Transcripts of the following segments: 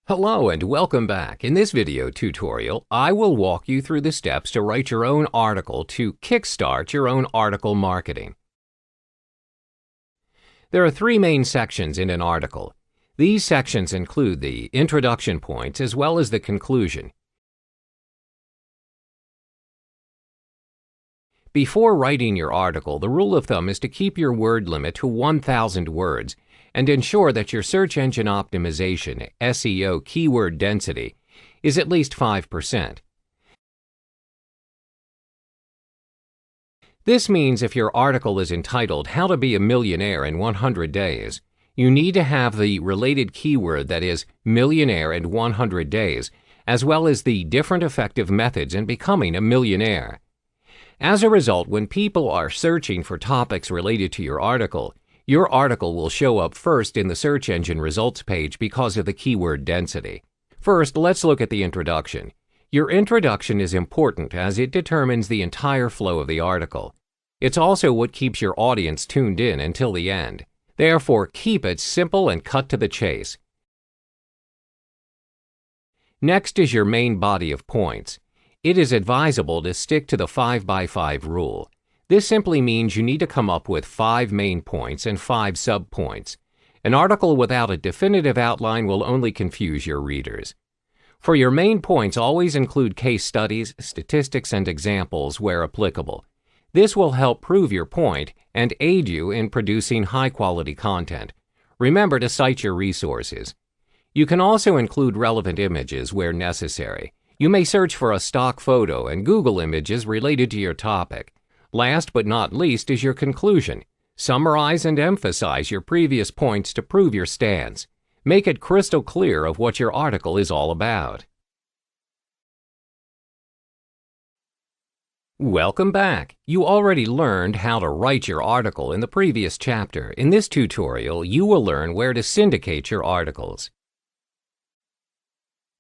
Hello and welcome back. In this video tutorial, I will walk you through the steps to write your own article to kickstart your own article marketing. There are three main sections in an article. These sections include the introduction points as well as the conclusion. Before writing your article, the rule of thumb is to keep your word limit to 1,000 words and ensure that your search engine optimization, SEO keyword density, is at least 5%. This means if your article is entitled How to Be a Millionaire in 100 Days, you need to have the related keyword that is millionaire in 100 days, as well as the different effective methods in becoming a millionaire. As a result, when people are searching for topics related to your article will show up first in the search engine results page because of the keyword density. First, let's look at the introduction. Your introduction is important as it determines the entire flow of the article. It's also what keeps your audience tuned in until the end. Therefore, keep it simple and cut to the chase. Next is your main body of points. It is advisable to stick to the 5x5 rule. This simply means you need to come up with 5 main points and 5 subpoints. An article without a definitive outline will only confuse your readers. For your main points, always include case studies, statistics, and examples where applicable. This will help prove your point and aid you in producing high-quality content. Remember to cite your resources. You can also include relevant images where necessary. You may search for a stock photo and Google images related to your topic. Last but not least is your conclusion. Summarize and emphasize your previous points to prove your stance. Make it crystal clear of what your article is all about. Welcome back. You already learned how to write your article in the previous chapter. In this tutorial, you will learn where to syndicate your articles.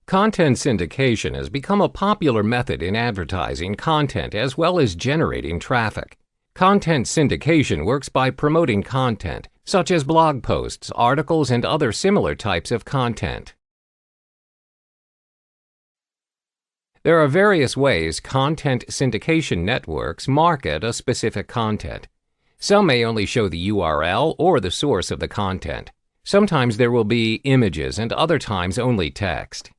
Content syndication has become a popular method in advertising content as well as generating traffic. Content syndication works by promoting content, such as blog posts, articles, and other similar types of content. There are various ways content syndication networks market a specific content. Some may only show the URL or the source of the content. Sometimes there will be images and other times only text.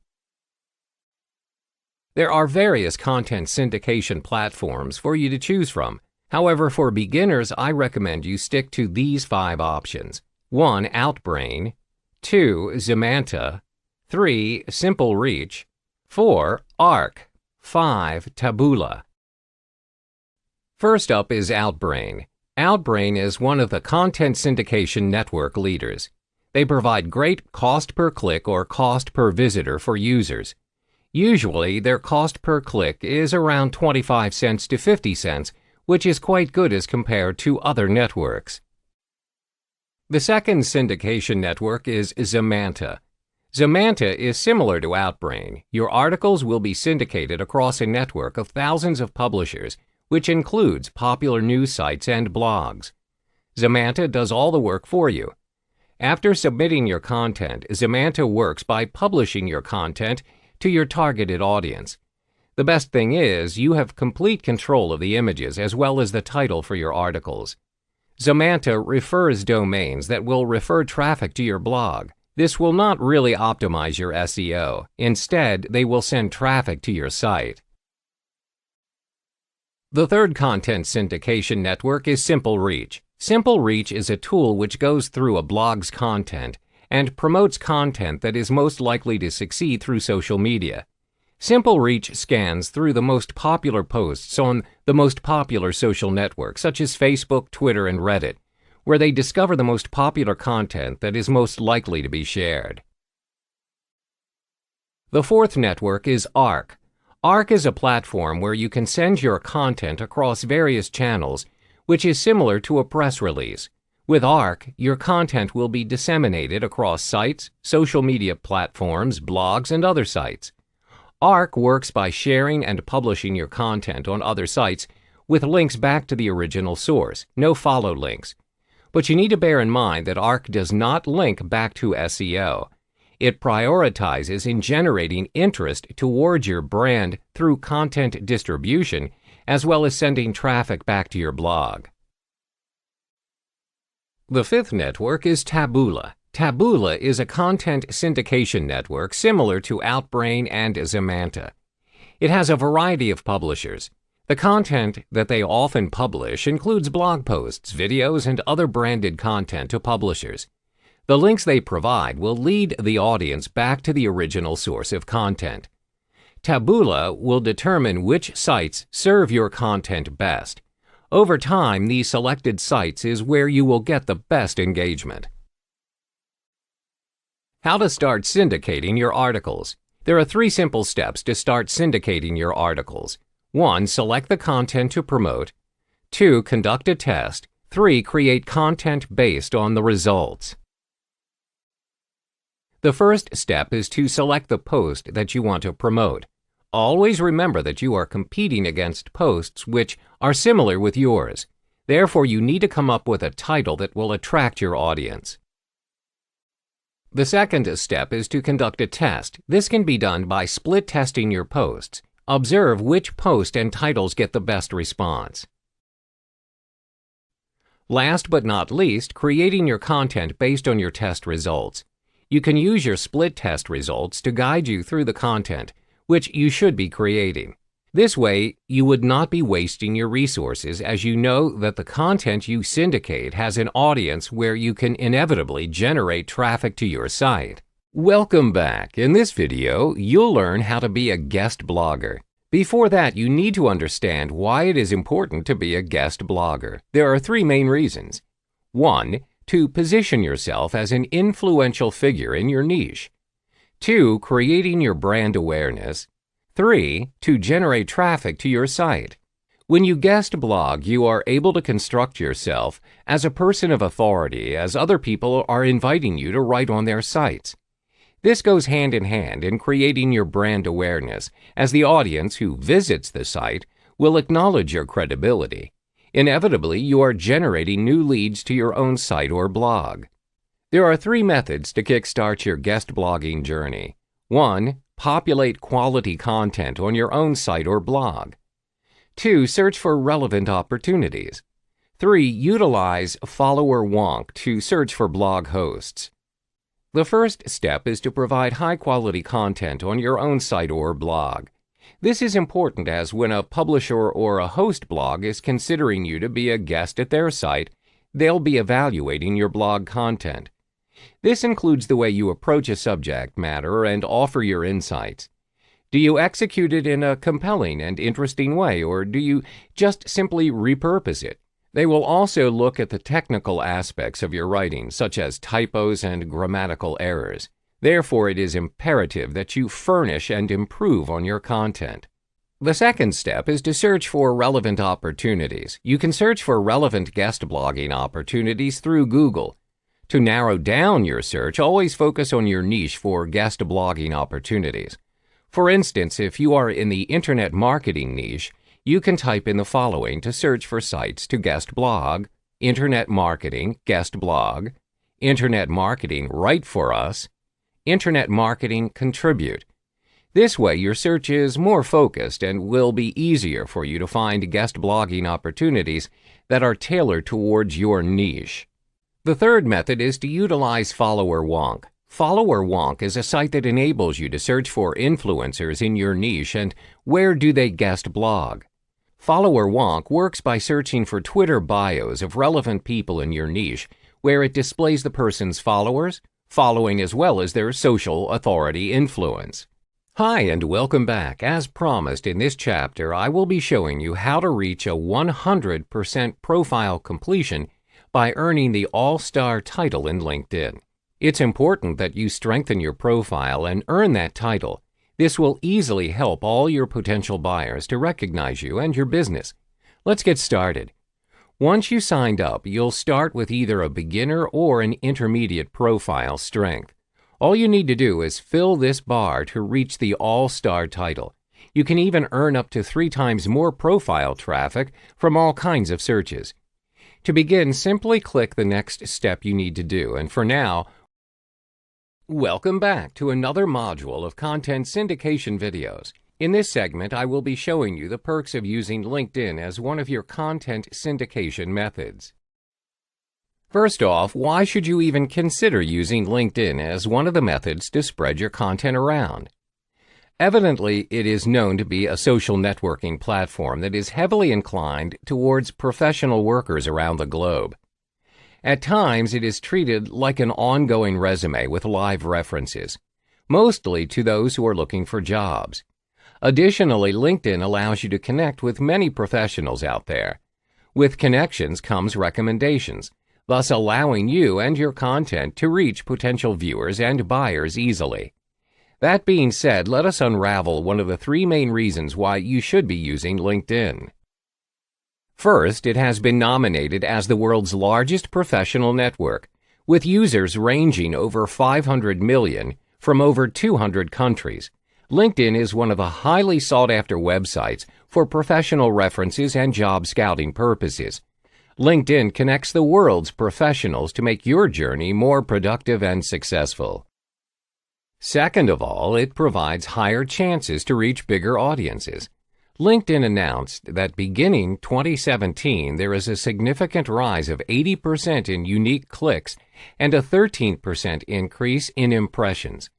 There are various content syndication platforms for you to choose from. However, for beginners, I recommend you stick to these 5 options. 1. Outbrain. 2. Zemanta. 3. Simple Reach. 4. Arc. 5. Taboola. First up is Outbrain. Outbrain is one of the content syndication network leaders. They provide great cost per click or cost per visitor for users. Usually, their cost per click is around 25 cents to 50 cents, which is quite good as compared to other networks. The second syndication network is Zemanta. Zemanta is similar to Outbrain. Your articles will be syndicated across a network of thousands of publishers, which includes popular news sites and blogs. Zemanta does all the work for you. After submitting your content, Zemanta works by publishing your content to your targeted audience. The best thing is, you have complete control of the images as well as the title for your articles. Zemanta refers domains that will refer traffic to your blog. This will not really optimize your SEO. Instead, they will send traffic to your site. The third content syndication network is Simple Reach. Simple Reach is a tool which goes through a blog's content and promotes content that is most likely to succeed through social media. Simple Reach scans through the most popular posts on the most popular social networks such as Facebook, Twitter, and Reddit, where they discover the most popular content that is most likely to be shared. The fourth network is Arc. Arc is a platform where you can send your content across various channels, which is similar to a press release. With Arc, your content will be disseminated across sites, social media platforms, blogs, and other sites. Arc works by sharing and publishing your content on other sites with links back to the original source, no follow links. But you need to bear in mind that Arc does not link back to SEO. It prioritizes in generating interest towards your brand through content distribution, as well as sending traffic back to your blog. The fifth network is Taboola. Taboola is a content syndication network similar to Outbrain and Zemanta. It has a variety of publishers. The content that they often publish includes blog posts, videos, and other branded content to publishers. The links they provide will lead the audience back to the original source of content. Taboola will determine which sites serve your content best. Over time, these selected sites is where you will get the best engagement. How to start syndicating your articles. There are 3 simple steps to start syndicating your articles. 1. Select the content to promote. 2. Conduct a test. 3. Create content based on the results. The first step is to select the post that you want to promote. Always remember that you are competing against posts which are similar with yours. Therefore, you need to come up with a title that will attract your audience. The second step is to conduct a test. This can be done by split testing your posts. Observe which post and titles get the best response. Last but not least, creating your content based on your test results. You can use your split test results to guide you through the content, which you should be creating. This way, you would not be wasting your resources, as you know that the content you syndicate has an audience where you can inevitably generate traffic to your site. Welcome back. In this video, you'll learn how to be a guest blogger. Before that, you need to understand why it is important to be a guest blogger. There are 3 main reasons. 1. To position yourself as an influential figure in your niche. 2. Creating your brand awareness. 3. To generate traffic to your site. When you guest blog, you are able to construct yourself as a person of authority, as other people are inviting you to write on their sites. This goes hand in hand in creating your brand awareness, as the audience who visits the site will acknowledge your credibility. Inevitably, you are generating new leads to your own site or blog. There are 3 methods to kickstart your guest blogging journey. 1. Populate quality content on your own site or blog. 2. Search for relevant opportunities. 3. Utilize follower wonk to search for blog hosts. The first step is to provide high-quality content on your own site or blog. This is important, as when a publisher or a host blog is considering you to be a guest at their site, they'll be evaluating your blog content. This includes the way you approach a subject matter and offer your insights. Do you execute it in a compelling and interesting way, or do you just simply repurpose it? They will also look at the technical aspects of your writing, such as typos and grammatical errors. Therefore, it is imperative that you furnish and improve on your content. The second step is to search for relevant opportunities. You can search for relevant guest blogging opportunities through Google. To narrow down your search, always focus on your niche for guest blogging opportunities. For instance, if you are in the internet marketing niche, you can type in the following to search for sites to guest blog: Internet Marketing Guest Blog, Internet Marketing Write for Us, Internet Marketing Contribute. This way, your search is more focused and will be easier for you to find guest blogging opportunities that are tailored towards your niche. The third method is to utilize follower wonk. Follower wonk is a site that enables you to search for influencers in your niche and where do they guest blog. Follower wonk works by searching for Twitter bios of relevant people in your niche, where it displays the person's followers, following, as well as their social authority influence. Hi, and welcome back. As promised, in this chapter, I will be showing you how to reach a 100% profile completion by earning the All-Star title in LinkedIn. It's important that you strengthen your profile and earn that title. This will easily help all your potential buyers to recognize you and your business. Let's get started. Once you signed up, you'll start with either a beginner or an intermediate profile strength. All you need to do is fill this bar to reach the All-Star title. You can even earn up to 3 times more profile traffic from all kinds of searches. To begin, simply click the next step you need to do, and for now, Welcome back to another module of content syndication videos. In this segment, I will be showing you the perks of using LinkedIn as one of your content syndication methods. First off, why should you even consider using LinkedIn as one of the methods to spread your content around? Evidently, it is known to be a social networking platform that is heavily inclined towards professional workers around the globe. At times, it is treated like an ongoing resume with live references, mostly to those who are looking for jobs. Additionally, LinkedIn allows you to connect with many professionals out there. With connections comes recommendations, thus allowing you and your content to reach potential viewers and buyers easily. That being said, let us unravel one of the three main reasons why you should be using LinkedIn. First, it has been nominated as the world's largest professional network, with users ranging over 500 million from over 200 countries. LinkedIn is one of the highly sought-after websites for professional references and job scouting purposes. LinkedIn connects the world's professionals to make your journey more productive and successful. Second of all, it provides higher chances to reach bigger audiences. LinkedIn announced that beginning 2017, there is a significant rise of 80% in unique clicks and a 13% increase in impressions.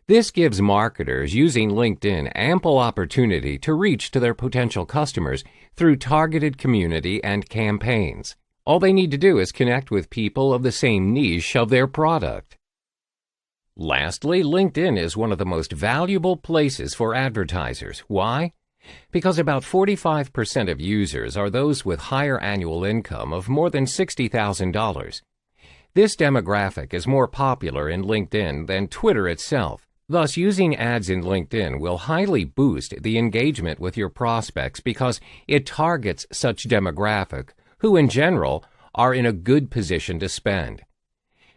This gives marketers using LinkedIn ample opportunity to reach to their potential customers through targeted community and campaigns. All they need to do is connect with people of the same niche of their product. Lastly, LinkedIn is one of the most valuable places for advertisers. Why? Because about 45% of users are those with higher annual income of more than $60,000. This demographic is more popular in LinkedIn than Twitter itself. Thus, using ads in LinkedIn will highly boost the engagement with your prospects because it targets such demographic who, in general, are in a good position to spend.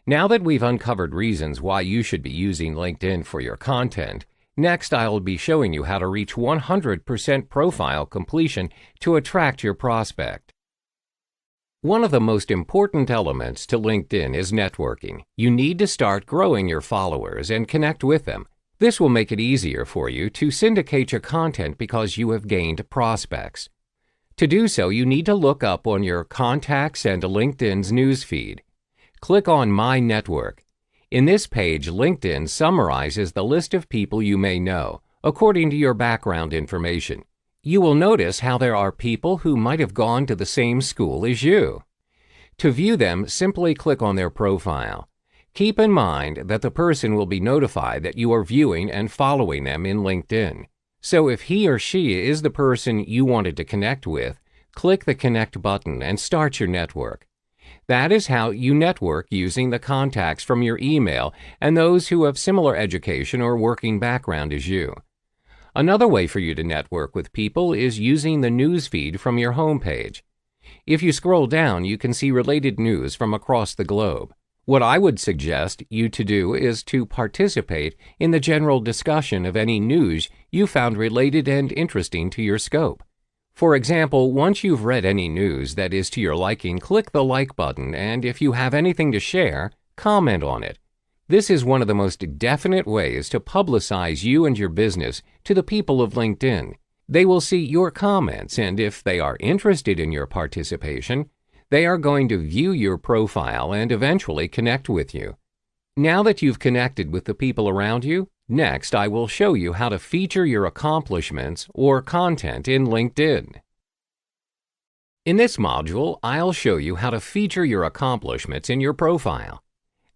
Now that we've uncovered reasons why you should be using LinkedIn for your content, next I'll be showing you how to reach 100% profile completion to attract your prospect. One of the most important elements to LinkedIn is networking. You need to start growing your followers and connect with them. This will make it easier for you to syndicate your content because you have gained prospects. To do so, you need to look up on your contacts and LinkedIn's newsfeed. Click on My Network. In this page, LinkedIn summarizes the list of people you may know, according to your background information. You will notice how there are people who might have gone to the same school as you. To view them, simply click on their profile. Keep in mind that the person will be notified that you are viewing and following them in LinkedIn. So if he or she is the person you wanted to connect with, click the Connect button and start your network. That is how you network using the contacts from your email and those who have similar education or working background as you. Another way for you to network with people is using the news feed from your homepage. If you scroll down, you can see related news from across the globe. What I would suggest you to do is to participate in the general discussion of any news you found related and interesting to your scope. For example, once you've read any news that is to your liking, click the like button, and if you have anything to share, comment on it. This is one of the most definite ways to publicize you and your business to the people of LinkedIn. They will see your comments, and if they are interested in your participation, they are going to view your profile and eventually connect with you. Now that you've connected with the people around you, next I will show you how to feature your accomplishments or content in LinkedIn. In this module, I'll show you how to feature your accomplishments in your profile.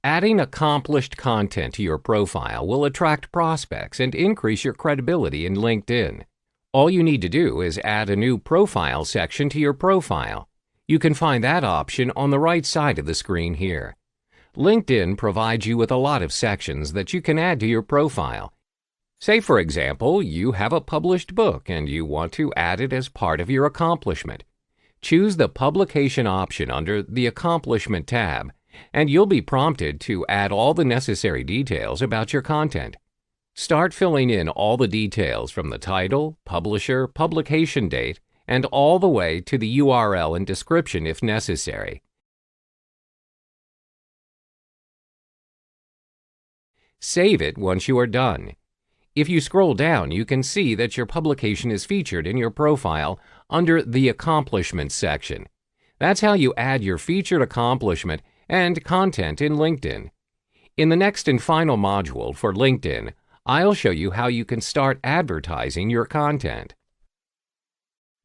Adding accomplished content to your profile will attract prospects and increase your credibility in LinkedIn. All you need to do is add a new profile section to your profile. You can find that option on the right side of the screen here. LinkedIn provides you with a lot of sections that you can add to your profile. Say, for example, you have a published book and you want to add it as part of your accomplishment. Choose the Publication option under the Accomplishment tab, and you'll be prompted to add all the necessary details about your content. Start filling in all the details from the title, publisher, publication date, and all the way to the URL and description if necessary. Save it once you are done. If you scroll down, you can see that your publication is featured in your profile under the Accomplishments section. That's how you add your featured accomplishment and content in LinkedIn. In the next and final module for LinkedIn, I'll show you how you can start advertising your content.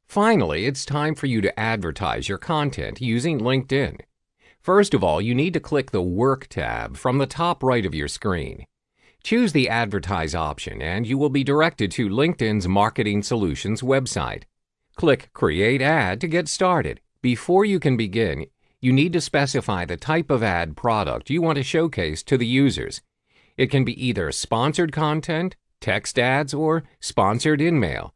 Finally, it's time for you to advertise your content using LinkedIn. First of all, you need to click the Work tab from the top right of your screen. Choose the Advertise option and you will be directed to LinkedIn's Marketing Solutions website. Click Create Ad to get started. Before you can begin, you need to specify the type of ad product you want to showcase to the users. It can be either sponsored content, text ads, or sponsored InMail.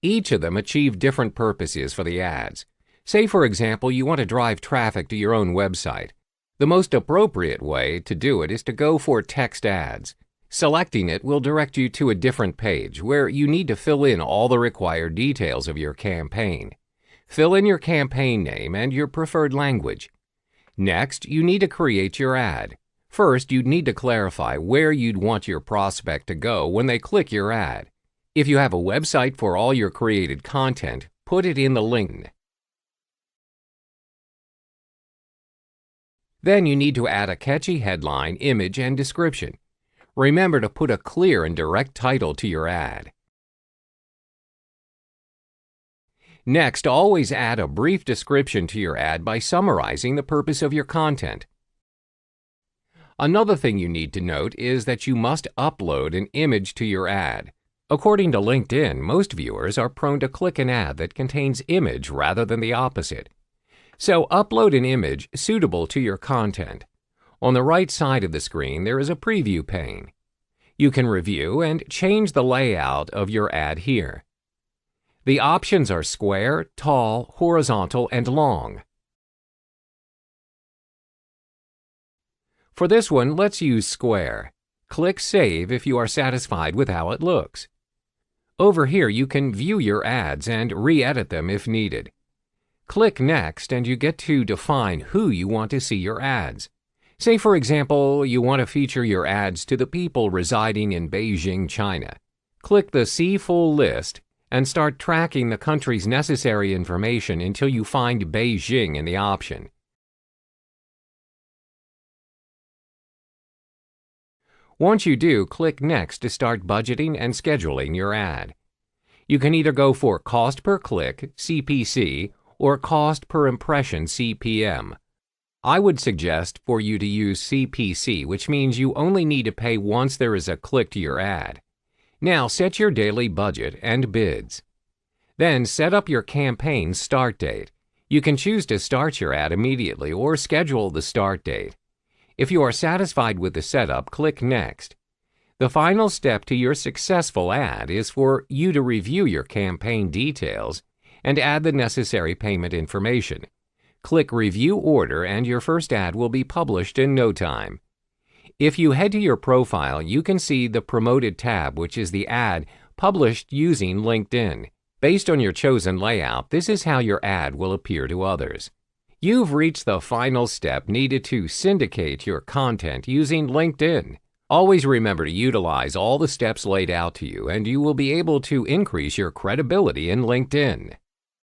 Each of them achieve different purposes for the ads. Say, for example, you want to drive traffic to your own website. The most appropriate way to do it is to go for text ads. Selecting it will direct you to a different page where you need to fill in all the required details of your campaign. Fill in your campaign name and your preferred language. Next, you need to create your ad. First, you'd need to clarify where you'd want your prospect to go when they click your ad. If you have a website for all your created content, put it in the link. Then you need to add a catchy headline, image, and description. Remember to put a clear and direct title to your ad. Next, always add a brief description to your ad by summarizing the purpose of your content. Another thing you need to note is that you must upload an image to your ad. According to LinkedIn, most viewers are prone to click an ad that contains image rather than the opposite. So upload an image suitable to your content. On the right side of the screen, there is a preview pane. You can review and change the layout of your ad here. The options are square, tall, horizontal, and long. For this one, let's use square. Click Save if you are satisfied with how it looks. Over here, you can view your ads and re-edit them if needed. Click Next and you get to define who you want to see your ads. Say, for example, you want to feature your ads to the people residing in Beijing, China. Click the See Full List and start tracking the country's necessary information until you find Beijing in the option. Once you do, click Next to start budgeting and scheduling your ad. You can either go for cost per click, CPC, or cost per impression, CPM. I would suggest for you to use CPC, which means you only need to pay once there is a click to your ad. Now set your daily budget and bids. Then set up your campaign start date. You can choose to start your ad immediately or schedule the start date. If you are satisfied with the setup, click Next. The final step to your successful ad is for you to review your campaign details and add the necessary payment information. Click Review Order and your first ad will be published in no time. If you head to your profile, you can see the Promoted tab, which is the ad published using LinkedIn. Based on your chosen layout, this is how your ad will appear to others. You've reached the final step needed to syndicate your content using LinkedIn. Always remember to utilize all the steps laid out to you, and you will be able to increase your credibility in LinkedIn.